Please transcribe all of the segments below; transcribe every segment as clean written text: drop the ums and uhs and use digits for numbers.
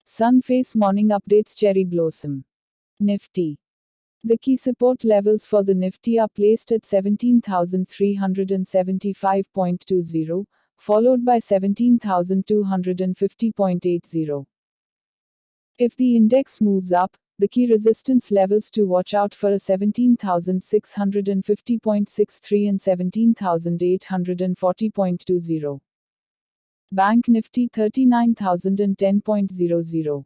Sunface morning updates cherry blossom. Nifty. The key support levels for the Nifty are placed at 17,375.20, followed by 17,250.80. If the index moves up, the key resistance levels to watch out for are 17,650.63 and 17,840.20. Bank Nifty 39,010.00.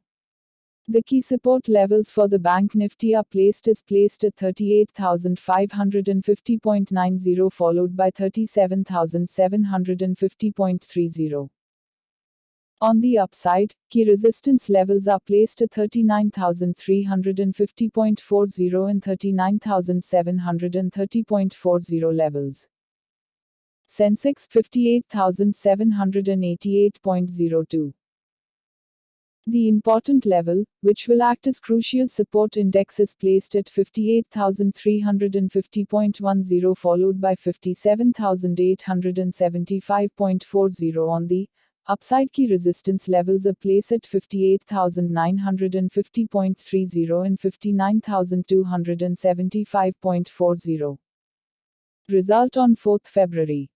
The key support levels for the Bank Nifty are placed at 38,550.90 followed by 37,750.30. On the upside, key resistance levels are placed at 39,350.40 and 39,730.40 levels. Sensex 58,788.02. The important level, which will act as crucial support index, is placed at 58,350.10 followed by 57,875.40 on the upside. Key resistance levels are placed at 58,950.30 and 59,275.40. Result on 4th February.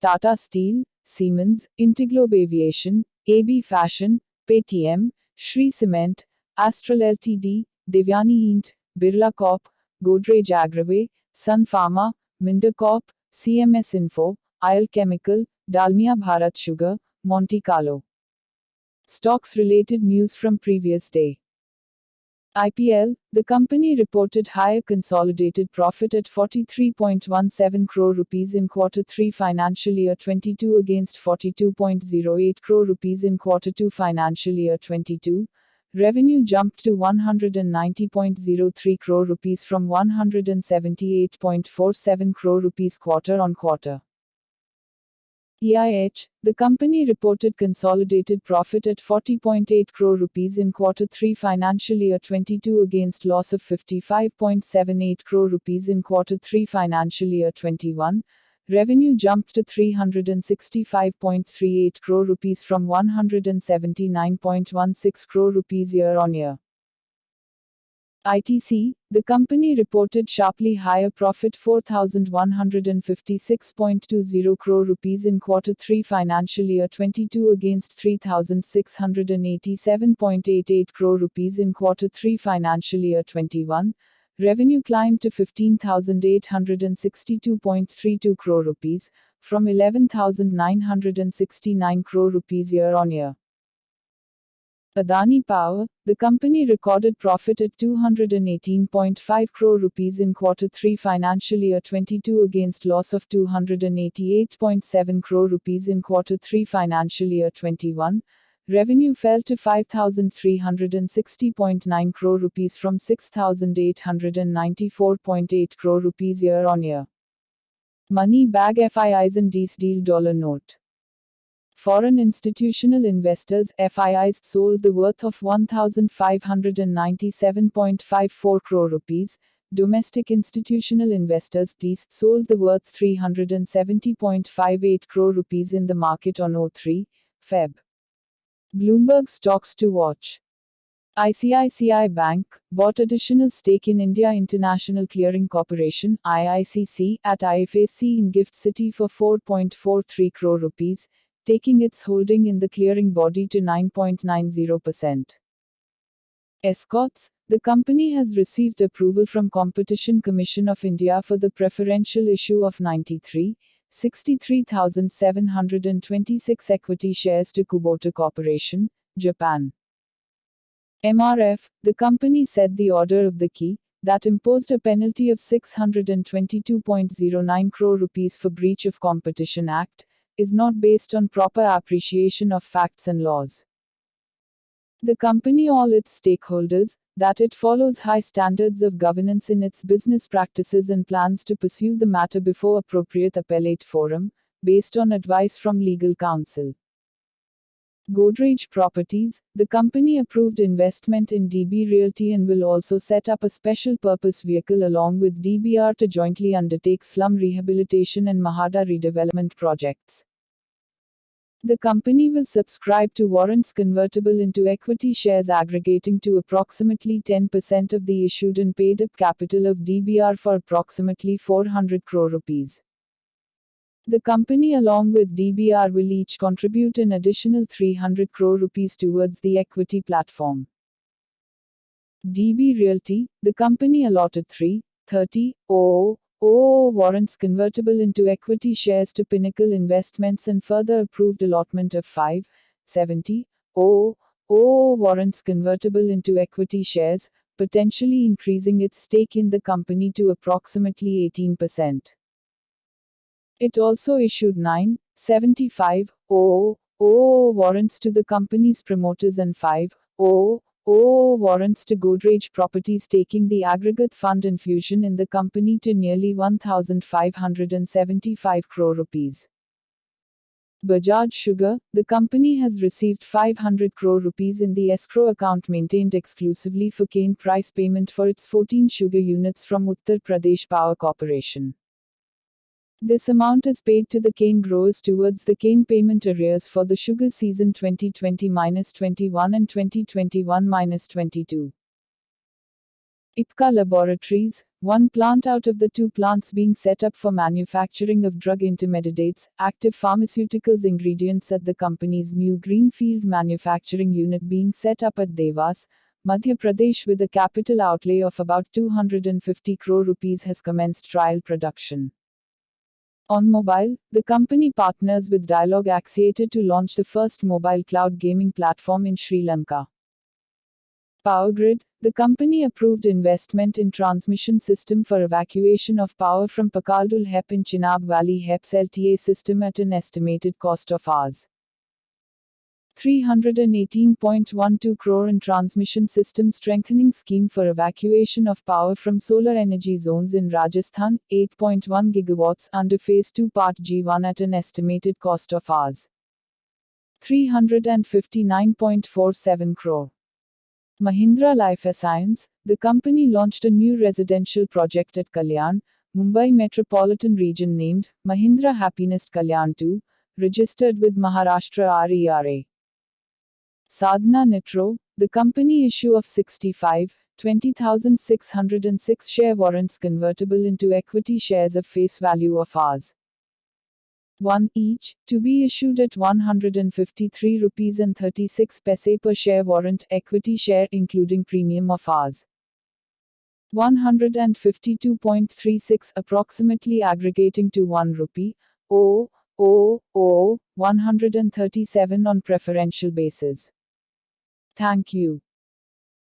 Tata Steel, Siemens, Interglobe Aviation, AB Fashion, Paytm, Shree Cement, Astral Ltd, Devyani Int, Birla Corp, Godrej Agraway, Sun Pharma, Minder Corp, CMS Info, IL Chemical, Dalmia Bharat Sugar, Monte Carlo. Stocks related news from previous day. IPL, the company reported higher consolidated profit at 43.17 crore rupees in Q3 financial year 22 against 42.08 crore rupees in Q2 financial year 22. Revenue jumped to 190.03 crore rupees from 178.47 crore rupees quarter on quarter. EIH, the company reported consolidated profit at 40.8 crore rupees in Q3 financial year 22 against loss of 55.78 crore rupees in Q3 financial year 21. Revenue jumped to 365.38 crore rupees from 179.16 crore rupees year on year. ITC, the company reported sharply higher profit 4,156.20 crore rupees in Q3 financial year 22 against 3,687.88 crore rupees in Q3 financial year 21. Revenue climbed to 15,862.32 crore rupees, from 11,969 crore rupees year on year. Adani Power, the company recorded profit at 218.5 crore rupees in Q3 financial year 22 against loss of 288.7 crore rupees in Q3 financial year 21. Revenue fell to 5,360.9 crore rupees from 6,894.8 crore rupees year on year. Money bag FIIs and D's deal dollar note. Foreign institutional investors (FIIs) sold the worth of 1,597.54 crore rupees. Domestic institutional investors (DIs) sold the worth 370.58 crore rupees in the market on 03 Feb. Bloomberg stocks to watch. ICICI Bank bought additional stake in India International Clearing Corporation (IICC) at IFSC in Gift City for 4.43 crore rupees. Taking its holding in the clearing body to 9.90%. Escorts, the company has received approval from Competition Commission of India for the preferential issue of 63,726 equity shares to Kubota Corporation, Japan. MRF, the company said the order of the key, that imposed a penalty of 622.09 crore rupees for breach of Competition Act, is not based on proper appreciation of facts and laws. The company all its stakeholders, that it follows high standards of governance in its business practices and plans to pursue the matter before appropriate appellate forum, based on advice from legal counsel. Godrej Properties, the company approved investment in DB Realty and will also set up a special purpose vehicle along with DBR to jointly undertake slum rehabilitation and Mahada redevelopment projects. The company will subscribe to warrants convertible into equity shares aggregating to approximately 10% of the issued and paid up capital of DBR for approximately 400 crore rupees. The company along with DBR will each contribute an additional 300 crore rupees towards the equity platform. DB Realty, the company allotted 330,000 warrants convertible into equity shares to Pinnacle Investments and further approved allotment of 570,000 warrants convertible into equity shares, potentially increasing its stake in the company to approximately 18%. It also issued 975,000 warrants to the company's promoters and 5,000 warrants to Godrej Properties, taking the aggregate fund infusion in the company to nearly 1,575 crore rupees. Bajaj Sugar, the company has received 500 crore rupees in the escrow account maintained exclusively for cane price payment for its 14 sugar units from Uttar Pradesh Power Corporation. This amount is paid to the cane growers towards the cane payment arrears for the sugar season 2020-21 and 2021-22. Ipca Laboratories, one plant out of the two plants being set up for manufacturing of drug intermediates, active pharmaceuticals ingredients at the company's new greenfield manufacturing unit being set up at Devas, Madhya Pradesh with a capital outlay of about 250 crore rupees has commenced trial production. On mobile, the company partners with Dialog Axiated to launch the first mobile cloud gaming platform in Sri Lanka. Powergrid, the company approved investment in transmission system for evacuation of power from Pakaldul HEP in Chenab Valley HEP's LTA system at an estimated cost of Rs. 318.12 crore in transmission system strengthening scheme for evacuation of power from solar energy zones in Rajasthan, 8.1 gigawatts under phase 2 part G1 at an estimated cost of Rs. 359.47 crore. Mahindra Life Science, the company launched a new residential project at Kalyan, Mumbai metropolitan region named Mahindra Happinest Kalyan 2, registered with Maharashtra RERA. Sadhana Nitro, the company issue of 20,606 share warrants convertible into equity shares of face value of Rs. 1 each, to be issued at 153 rupees and 36 paise per share warrant equity share including premium of Rs. 152.36 approximately aggregating to 1 rupee, 137 on preferential basis. Thank you.